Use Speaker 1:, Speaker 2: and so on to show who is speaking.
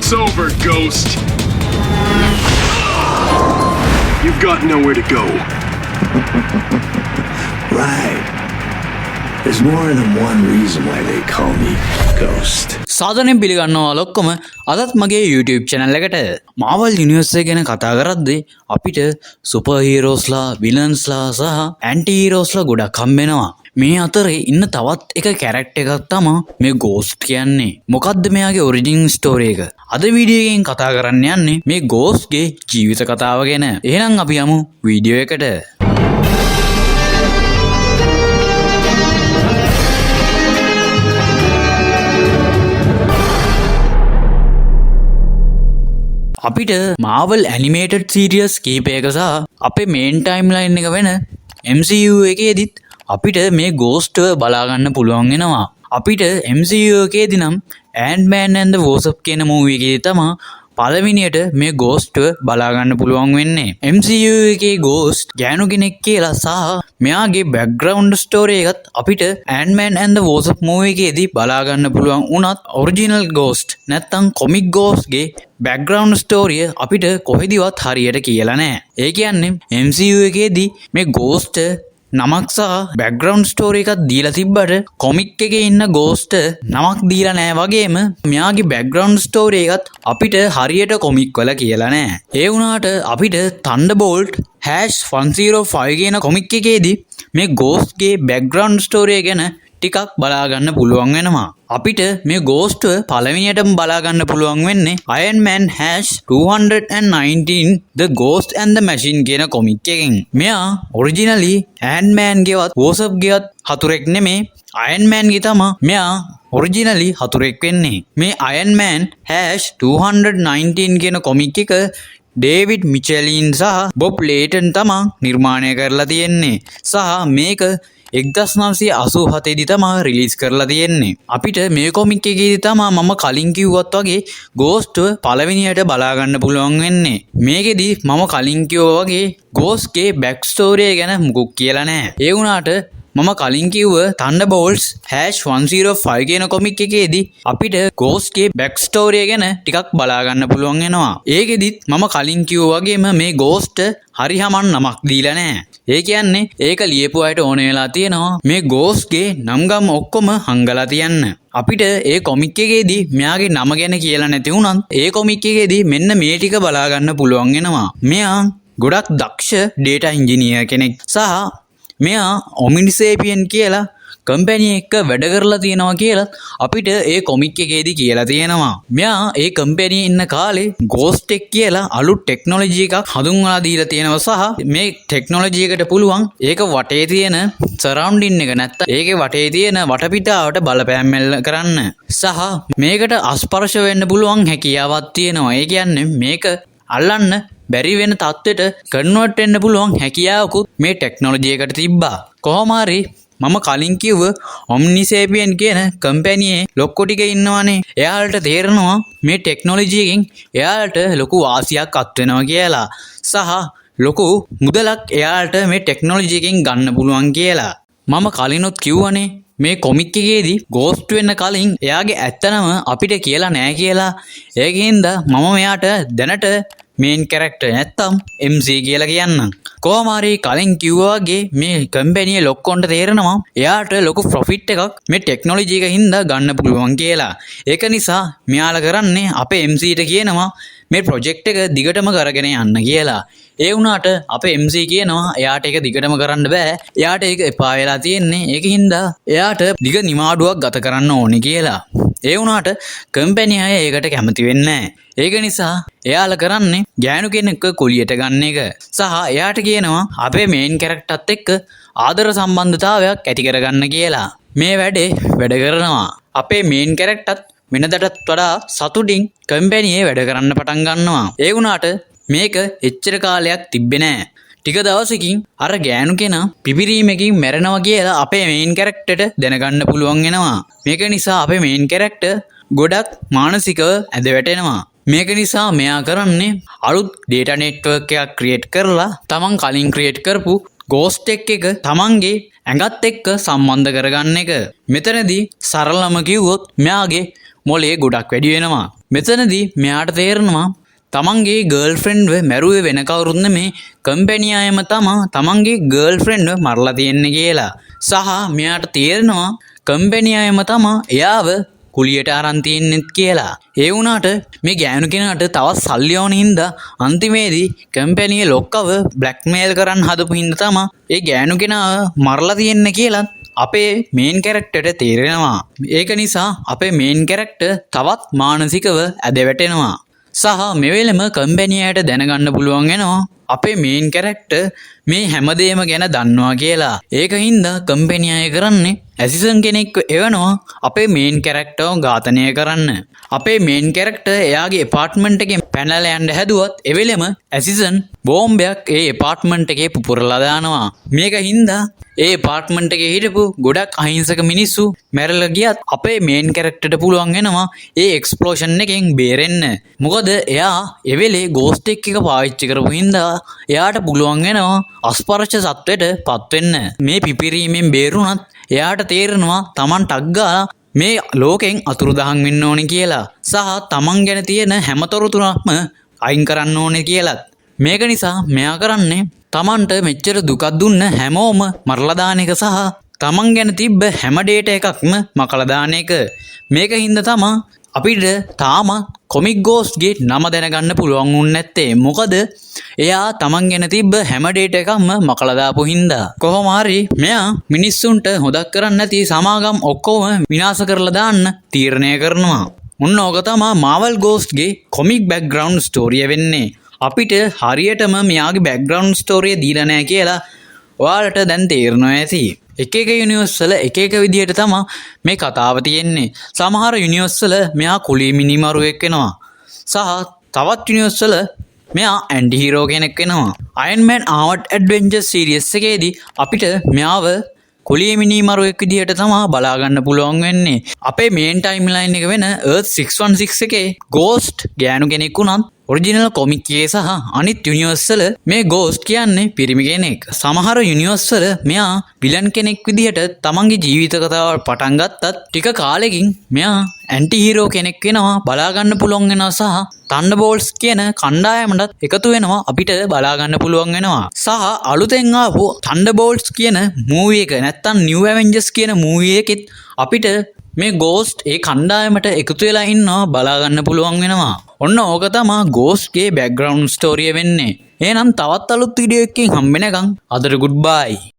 Speaker 1: It's over, Ghost. You've got nowhere to go.
Speaker 2: Right. There's more than one reason why they call me Ghost.
Speaker 3: සාදරයෙන් පිළිගන්නවා ඔක්කොම අදත් මගේ YouTube channel එකට. Marvel Universe එක ගැන කතා කරද්දී අපිට සුපර් හීරෝස්ලා, විලන්ස්ලා සහ ඇන්ටි හීරෝස්ලා ගොඩක් හම්බ වෙනවා. මේ අතරේ ඉන්න තවත් එක කැරක්ටර් එකක් තමයි මේ Ghost කියන්නේ. මොකද්ද මෙයාගේ ඔරිජින් ස්ටෝරි එක? අද වීඩියෝ එකෙන් කතා කරන්න යන්නේ මේ Ghost ගේ ජීවිත කතාව ගැන. එහෙනම් අපි යමු වීඩියෝ එකට. අපිට Marvel animated series කීපයක සහ අපේ main timeline එක වෙන MCU එකේදීත් අපිට මේ Ghost බලා ගන්න පුළුවන් වෙනවා. අපිට MCU එකේදී නම් Ant-Man and the Wasp කියන movie එකේදී තමයි පළවෙනියට මේ Ghost බලා ගන්න පුළුවන් වෙන්නේ. MCU එකේ Ghost ගෑනු කෙනෙක් කියලා සහ මෙයාගේ background story එකත් අපිට Ant-Man and the Wasp movie එකේදී බලා ගන්න පුළුවන් වුණත් original Ghost නැත්තම් comic Ghost ගේ background story අපිට කොහෙදිවත් හරියට කියලා නැහැ. ඒ කියන්නේ MCU එකේදී මේ Ghost නමක් සහ background story එකක් දීලා තිබ්බට comic එකේ ඉන්න Ghost නමක් දීලා නැහැ වගේම මෙයාගේ background story එකත් අපිට හරියට comic වල කියලා නැහැ. ඒ වුණාට අපිට Thunderbolt #105 කියන comic එකේදී මේ Ghost ගේ background story ගැන ටිකක් බලා ගන්න පුළුවන් වෙනවා. අපිට මේ Ghost පළවෙනියටම බලා ගන්න පුළුවන් වෙන්නේ Iron Man #219 The Ghost and the Machine කියන කොමික් එකෙන්. මෙයා ඔරිජිනලි Ant-Man ගේවත් Wasp ගේවත් හතුරෙක් නෙමේ. Iron Man ගේ තමයි මෙයා ඔරිජිනලි හතුරෙක් වෙන්නේ. මේ Iron Man #219 කියන කොමික් එක ඩේවිඩ් මිචෙලින් සහ බොබ් ලේටන් තමයි නිර්මාණය කරලා තියෙන්නේ. සහ මේක 1987 දී තමයි රිලීස් කරලා තියෙන්නේ. අපිට මේ කොමික් එකේදී තමයි මම කලින් කිව්වත් වගේ Ghost පළවෙනියට බලා ගන්න පුළුවන් වෙන්නේ. මේකෙදි මම කලින් කිව්වා වගේ Ghost ගේ back story ගැන මුකුත් කියලා නැහැ. ඒ වුණාට මම කලින් කිව්ව Thunderbolts #105 කියන කොමික් එකේදී අපිට Ghost ගේ back story ගැන ටිකක් බලා ගන්න පුළුවන් වෙනවා. ඒකෙදිත් මම කලින් කිව්වා වගේම මේ Ghost හරියමන් නමක් දීලා නැහැ. ඒ කියන්නේ ඒක ලියපු අයට ඕන වෙලා තියෙනවා මේ Ghost ගේ නම් ගම් ඔක්කොම හංගලා තියන්න. අපිට ඒ කොමික් එකේදී මෙයාගේ නම ගැන කියලා නැති වුණත් ඒ කොමික් එකේදී මෙන්න මේ ටික බලා ගන්න පුළුවන් වෙනවා. මෙයා ගොඩක් දක්ෂ data engineer කෙනෙක් සහ මෙයා Omnisapien කියලා කම්පැනි එක වැඩ කරලා තියෙනවා කියලා අපිට ඒ කොමික් එකේදී කියලා තියෙනවා. මෙයා ඒ කම්පැනියේ ඉන්න කාලේ Ghost Tech කියලා අලුත් ටෙක්නොලොජි එකක් හඳුන්වලා දීලා තියෙනවා සහ මේ ටෙක්නොලොජි එකට පුළුවන් ඒක වටේ තියෙන සරවුන්ඩින් එක නැත්තම් ඒකේ වටේ තියෙන වටපිටාවට බලපෑම් කරන්න සහ මේකට අස්පර්ශ වෙන්න පුළුවන් හැකියාවක් තියෙනවා. ඒ කියන්නේ මේක අල්ලන්න බැරි වෙන තත්ත්වයට කන්වර්ට් වෙන්න පුළුවන් හැකියාවකුත් මේ ටෙක්නොලොජි එකට තිබ්බා. කොහොම හරි මම කලින් කිව්ව Omnisapien කියන කම්පැනියේ ලොක්කො ටික ඉන්නවනේ. එයාලට තේරෙනවා මේ ටෙක්නොලොජි එකෙන් එයාලට ලොකු වාසියක් අත් වෙනවා කියලා. සහ ලොකු මුදලක් එයාලට මේ ටෙක්නොලොජි එකෙන් ගන්න පුළුවන් කියලා. මම කලිනුත් කිව්වනේ මේ කොමික් එකේදී Ghost වෙන්න කලින් එයාගේ ඇත්තනම අපිට කියලා නෑ කියලා. ඒකින්ද මම මෙයාට දැනට මේන් කැරක්ටර් නැත්තම් MC කියලා කියන්නම්. කොහොම හරි කලින් කිව්වා වගේ මේ කම්පැනියේ ලොක්කොන්ට තේරෙනවා එයාට ලොකු ප්‍රොෆිට් එකක් මේ ටෙක්නොලොජි එක හින්දා ගන්න පුළුවන් කියලා. ඒක නිසා මෙයාලා කරන්නේ අපේ MC ට කියනවා මේ ප්‍රොජෙක්ට් එක දිගටම කරගෙන යන්න කියලා. ඒ වුණාට අපේ MC කියනවා එයාට ඒක දිගටම කරන්න බෑ. එයාට ඒක එපා වෙලා තියෙන්නේ. ඒක හින්දා එයාට දිග නිමාඩුවක් ගත කරන්න ඕනේ කියලා. ඒ වුණාට කම්පැනි අය ඒකට කැමති වෙන්නේ නැහැ. ඒක නිසා එයාලා කරන්නේ ගෑනු කෙනෙක්ව කුලියට ගන්න එක. සහ එයාට කියනවා අපේ මේන් කැරක්ටර්ත් එක්ක ආදර සම්බන්ධතාවයක් ඇති කරගන්න කියලා. මේ වැඩේ වැඩ කරනවා. අපේ මේන් කැරක්ටර්ත් වෙනදටත් වඩා සතුටින් කම්පැනියේ වැඩ කරන්න පටන් ගන්නවා. ඒ වුණාට මේක එච්චර කාලයක් තිබ්බේ නැහැ. ටික දවසකින් අර ගෑනු කෙනා පිපිරීමකින් මැරෙනවා කියලා අපේ මේන් කැරක්ටර්ට දැනගන්න පුළුවන් වෙනවා. මේක නිසා අපේ මේන් කැරක්ටර් ගොඩක් මානසිකව ඇද වැටෙනවා. මේක නිසා මෙයා කරන්නේ අලුත් data network එකක් create කරලා තමන් කලින් create කරපු Ghost Tech එක තමන්ගේ ඇඟත් එක්ක සම්බන්ධ කරගන්න එක. මෙතනදී සරලම කිව්වොත් මෙයාගේ මොලේ ගොඩක් වැඩි වෙනවා. මෙතනදී මෙයාට තේරෙනවා තමන්ගේ ගර්ල් ෆ්‍රෙන්ඩ්ව මැරුවේ වෙන කවුරුත් නෙමේ කම්පැනි අයම තමා තමන්ගේ ගර්ල් ෆ්‍රෙන්ඩ්ව මරලා තියෙන්නේ කියලා. සහ මෙයාට තේරෙනවා කම්පැනි අයම තමා එයාව කුලියට අරන් තියෙන්නෙත් කියලා. ඒ වුණාට මේ ගෑනු කෙනාට තවත් සල්ලි ඕන හින්දා අන්තිමේදී කම්පැනියේ ලොක්කව බ්ලැක්මේල් කරන්න හදපු හින්දා තමා ඒ ගෑනු කෙනාව මරලා තියෙන්නේ කියලා අපේ මේන් කැරක්ටර්ට තේරෙනවා. ඒක නිසා අපේ මේන් කැරක්ටර් තවත් මානසිකව ඇද වැටෙනවා. සහ මෙවෙලම කම්පැනියට දැනගන්න පුළුවන් වෙනවා අපේ මේන් කැරක්ටර් මේ හැමදේම ගැන දන්නවා කියලා. ඒක හින්දා කම්පැනි අය කරන්නේ ඇසිසන් කෙනෙක්ව එවනවා අපේ මේන් කැරක්ටර්ව ඝාතනය කරන්න. අපේ මේන් කැරක්ටර් එයාගේ එපාර්ට්මන්ට් එකෙන් පැනලා යන්න හැදුවත් එවෙලෙම ඇසිසන් බෝම්බයක් ඒ එපාර්ට්මන්ට් එකේ පුපුරලා දානවා. මේක හින්දා ඒ එපාර්ට්මන්ට් එකේ හිටපු ගොඩක් අහිංසක මිනිස්සු මැරලා ගියත් අපේ මේන් කැරක්ටර්ට පුළුවන් වෙනවා ඒ එක්ස්ප්ලෝෂන් එකෙන් බේරෙන්න. මොකද එයා එවෙලේ ගෝස්ට් එක පාවිච්චි කරපු හින්දා එයාට පුළුවන් වෙනවා අස්පර්ශ සත්වයට පත් වෙන්න. මේ පිපිරීමෙන් බේරුණත් එයාට තේරෙනවා Taman ටක් ගාලා මේ ලෝකෙන් අතුරුදහන් වෙන්න ඕනේ කියලා. සහ Taman ගැන තියෙන හැමතොරතුරක්ම අයින් කරන්න ඕනේ කියලාත්. මේක නිසා මෙයා කරන්නේ Tamanට මෙච්චර දුකක් දුන්න හැමෝම මරලා දාන එක සහ Taman ගැන තිබ්බ හැම ඩේටා එකක්ම මකලා දාන එක. මේක හින්දා තමයි අපිට තාම කොමික් ගෝස්ට්ගේ නම දැනගන්න පුළුවන් වුන්නේ නැත්තේ. මොකද එයා Taman ගැන තිබ්බ හැම ඩේටා එකක්ම මකලා දාපු හින්දා. කොහොම හරි මෙයා මිනිස්සුන්ට හොදක් කරන්න නැති සමාගම් ඔක්කොම විනාශ කරලා දාන්න තීරණය කරනවා. ඔන්න ඕක තමයි මාවල් ගෝස්ට්ගේ කොමික් බෑග්ග්‍රවුන්ඩ් ස්ටෝරිය වෙන්නේ. අපිට හරියටම මෙයාගේ බෑග්ග්‍රවුන්ඩ් ස්ටෝරිය දීලා නැහැ කියලා ඔයාලට දැන් තේරෙනවා ඇති. එක එක යුනිවර්ස් වල එක එක විදියට තමයි මේ කතාව තියෙන්නේ. සමහර යුනිවර්ස් වල මෙයා කුලී මිනිමරුවෙක් වෙනවා. සහ තවත් යුනිවර්ස් වල මෙයා ඇන්ටි හීරෝ කෙනෙක් වෙනවා. අයන් මෑන් ආවර්ඩ් ඇඩ්වෙන්චර් සීරීස් එකේදී අපිට මෙයාව කුලී මිනිමරුවෙක් විදියට තමයි බලා ගන්න පුළුවන් වෙන්නේ. අපේ මේන් ටයිම්ලයින් එක වෙන Earth 616 එකේ ගෝස්ට් ගෑනු කෙනෙක් වුණත් ඔරිජිනල් කොමික් එකේ සහ අනිත් යුනිවර්ස් වල මේ ගෝස්ට් කියන්නේ පිරිමි කෙනෙක්. සමහර යුනිවර්ස් වල මෙයා විලන් කෙනෙක් විදිහට තමන්ගේ ජීවිත කතාව පටන් ගත්තත් ටික කාලෙකින් මෙයා ඇන්ටි හීරෝ කෙනෙක් වෙනවා බලා ගන්න පුළුවන් වෙනවා සහ තන්ඩර්බෝල්ට්ස් කියන කණ්ඩායමටත් එකතු වෙනවා අපිට බලා ගන්න පුළුවන් වෙනවා. සහ අලුතෙන් ආපු තන්ඩර්බෝල්ට්ස් කියන මූවි එක නැත්තම් නිව් ඇවෙන්ජර්ස් කියන මූවි එකෙත් අපිට මේ ගෝස්ට් ඒ කණ්ඩායමට එකතු වෙලා ඉන්නවා බලා ගන්න පුළුවන් වෙනවා. ඔන්න ඕක තමයි ගෝස්ට්ගේ බෑග්ග්‍රවුන්ඩ් ස්ටෝරිය වෙන්නේ. එහෙනම් තවත් අලුත් වීඩියෝ එකකින් හම්බෙනකම් අදට ගුඩ් බයි.